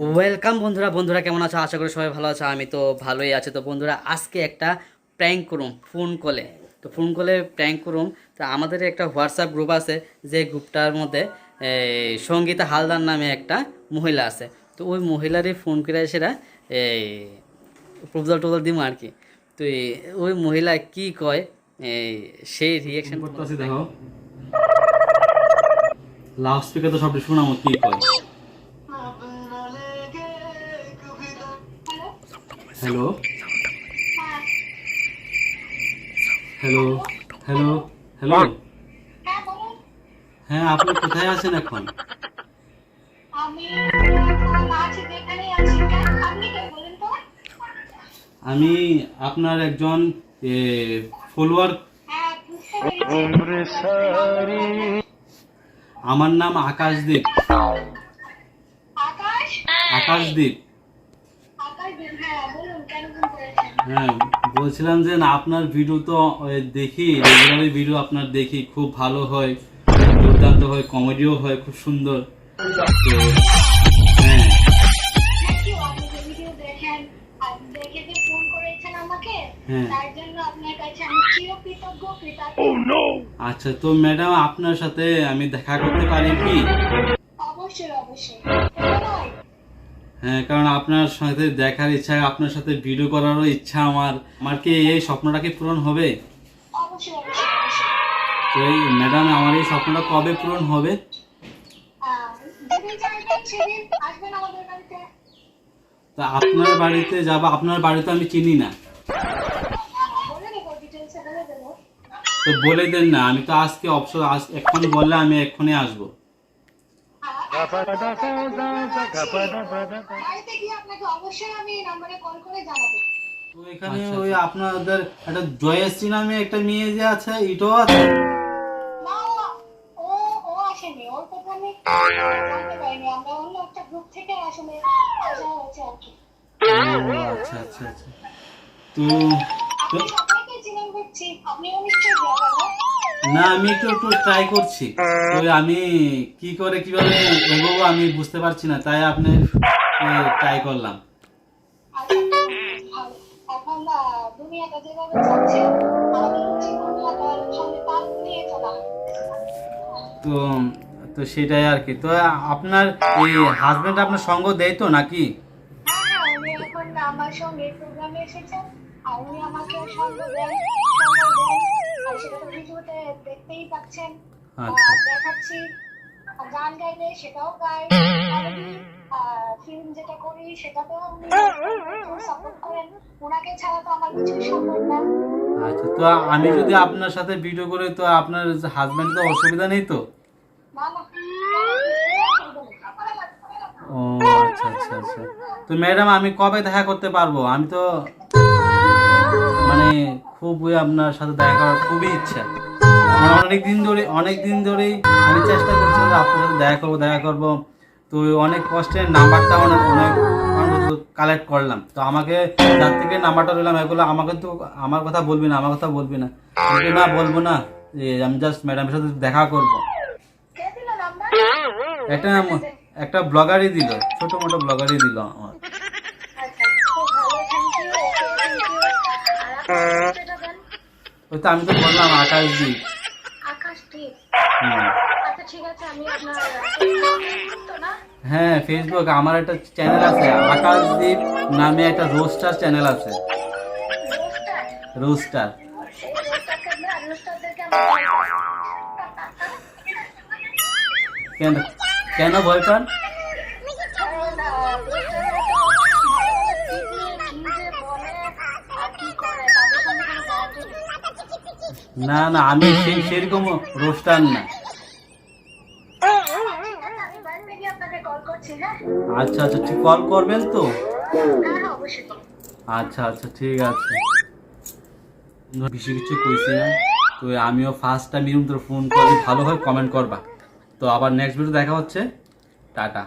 Welcome বন্ধুরা বন্ধুরা কেমন আছো? আশা করি সবাই ভালো আছো। আমি তো ভালোই আছি। তো বন্ধুরা আজকে একটা প্র্যাঙ্ক করুম ফোন কলে। তো ফোন কলে প্র্যাঙ্ক করুম। তো আমাদের একটা হোয়াটসঅ্যাপ গ্রুপ আছে, যে গ্রুপটার মধ্যে সঙ্গীতা হালদার নামে একটা মহিলা আছে। তো ওই মহিলারই ফোন করে সেটা এই প্রপোজাল টোজাল দিব আর কি। তো ওই মহিলা কি কয় এই সেই রিয়াকশন করতেছি। দেখো লাউড স্পিকার তো সব শোনামো কি কয়। Hello hello hello hello. হ্যাঁ বলুন। হ্যাঁ, আপনি কোথায় আছেন এখন? আমি এখন আছি, যেখানেই আছি। কেন? আপনি কে বলেন তো? আমি আপনার একজন ফলোয়ার। হ্যাঁ, বুঝতে পেরেছি। আমার নাম আকাশদীপ। আকাশ? আকাশদীপ। আকাশ দিন, হ্যাঁ বলুন, কেন ফোন করেছেন? হ্যাঁ, বলছিলাম যে না, আপনার ভিডিও তো দেখি, রেগুলারলি ভিডিও আপনার দেখি, খুব ভালো হয়, দুর্দান্ত হয়, কমেডিও হয়, খুব সুন্দর। তো হ্যাঁ থ্যাংক ইউ, আপনি যে ভিডিও দেখেন আর দেখে যে ফোন করেছেন আমাকে, হ্যাঁ। তার জন্য আপনার কাছে আমি চিরকৃতজ্ঞ, কৃতজ্ঞ। আচ্ছা, তো ম্যাডাম আপনার সাথে আমি দেখা করতে পারি কি? অবশ্যই অবশ্যই। কেন নয়? হ্যাঁ, কারণ আপনার সাথে দেখার ইচ্ছা, আপনার সাথে ভিডিও করারও ইচ্ছা আমার। আমার কি এই স্বপ্নটা কি পূরণ হবে? অবশ্যই অবশ্যই অবশ্যই। তো এই ম্যাডাম, আমার এই স্বপ্নটা কবে পূরণ হবে? যেদিন চাইবেন সেদিন আসবেন আমাদের বাড়িতে। তা আপনার বাড়িতে যাব? আপনার বাড়ি তো আমি চিনি না। বলে দেবো, ডিটেলসে বলে দেবো। তো বলে দেন না, আমি তো আজকে অবসর, এক্ষুনি বললে আমি এক্ষুনি আসবো। বাড়িতে গিয়ে আপনাকে অবশ্যই আমি এই নাম্বারে কল করে জানাবো। তো এখানে ওই আপনাদের একটা জয়শ্রী নামে একটা মেয়ে যে আছে, এটাও আছে? না, ও ও আসেনি, ওর কথা আমি জানতে পারিনি। আমরা অন্য একটা গ্রুপ থেকে আসলে আসা হয়েছে আর কি। ও আচ্ছা আচ্ছা আচ্ছা। তো তো আপনি সবাইকে চিনেন বুঝছি, আপনিও নিশ্চয়ই ব্লগার না? না, আমি একটু একটু ট্রাই করছি। তো আমি কি করে কিভাবে এগোবো আমি বুঝতে পারছি না, তাই আপনি ট্রাই করলাম। আচ্ছা, ভালো। এখন দুনিয়াটা যেভাবে চলছে, আমাদের উচিত দুনিয়াটার সঙ্গে তাল মিলিয়ে চলা। তো তো সেটাই আর কি। তো আপনার এই হাজবেন্ড আপনার সঙ্গ দেয় তো নাকি? হ্যাঁ হ্যাঁ, উনি এখন আমার সঙ্গে প্রোগ্রামে এসেছেন, আর উনি আমাকে সঙ্গ দেন, আর সেটা তো ভিডিওতে দেখতেই পাচ্ছেন। আচ্ছা দেখাচ্ছি, গান গাইলে সেটাও গাই, ফিল্ম যেটা করি সেটাতেও উনি সাপোর্ট করেন। ওনাকে ছাড়া তো আমার কিছুই সম্ভব না। আচ্ছা। তো আমি যদি আপনার সাথে ভিডিও করি, তো আপনার হাজবেন্ড তো অসুবিধা নেই তো? না না, ও আচ্ছা আচ্ছা আচ্ছা। তো ম্যাডাম, আমি কবে দেখা করতে পারবো? আমি তো মানে খুবই আপনার সাথে দেখা করার খুবই ইচ্ছা। আমার অনেক দিন ধরেই আমি চেষ্টা করছি যে আপনার সাথে দেখা করবো। তো অনেক কষ্টের নাম্বারটা অনেক অনেক কালেক্ট করলাম। তো আমাকে যার থেকে নাম্বারটা নিলাম, এগুলো আমাকে তো আমার কথা বলবি না, আমার কথা বলবি না। আমি তো না বলবো না, আমি জাস্ট ম্যাডামের সাথে দেখা করবো। কে দিল নাম্বার? একটা একটা ব্লগারই দিল, ছোট মোটো ব্লগারই দিল আমার। আচ্ছা, খুব ভালো, thank you, okay, thank you. আর আপনার যেটা দেন? ওই তো আমি তো বললাম আকাশদ্বীপ। আকাশ ঠিক। হুম। আচ্ছা ঠিক আছে, আমি আপনার তো না, হ্যাঁ, ফেসবুক আমার একটা চ্যানেল আছে, আকাশদ্বীপ নামে একটা রোস্টার চ্যানেল আছে। রোস্টার। রোস্টার। এই রোস্টারদেরকে আমি কেন কেন ভয় পান? কারণ রোস্টাররা তো ভালো ভালো টিপ নিয়ে কি যে বলে আর কি করে, তাদের সঙ্গে কোনো গ্যারান্টি নেই। না না, আমি সেরকম রোস্টার না। ঠিক আছে, আমি বাড়িতে গিয়ে আপনাকে কল করছি। হ্যাঁ আচ্ছা আচ্ছা, ঠিক কল করবেন তো? হ্যাঁ হ্যাঁ, অবশ্যই। আচ্ছা আচ্ছা, ঠিক আছে। বেশি কিছু কইছি না। তো আমিও ফার্স্ট টাইম এরকম তোর ফোন করে ভালো হয় কমেন্ট করবা। তো আবার নেক্সট ভিডিও দেখা হচ্ছে। টাটা।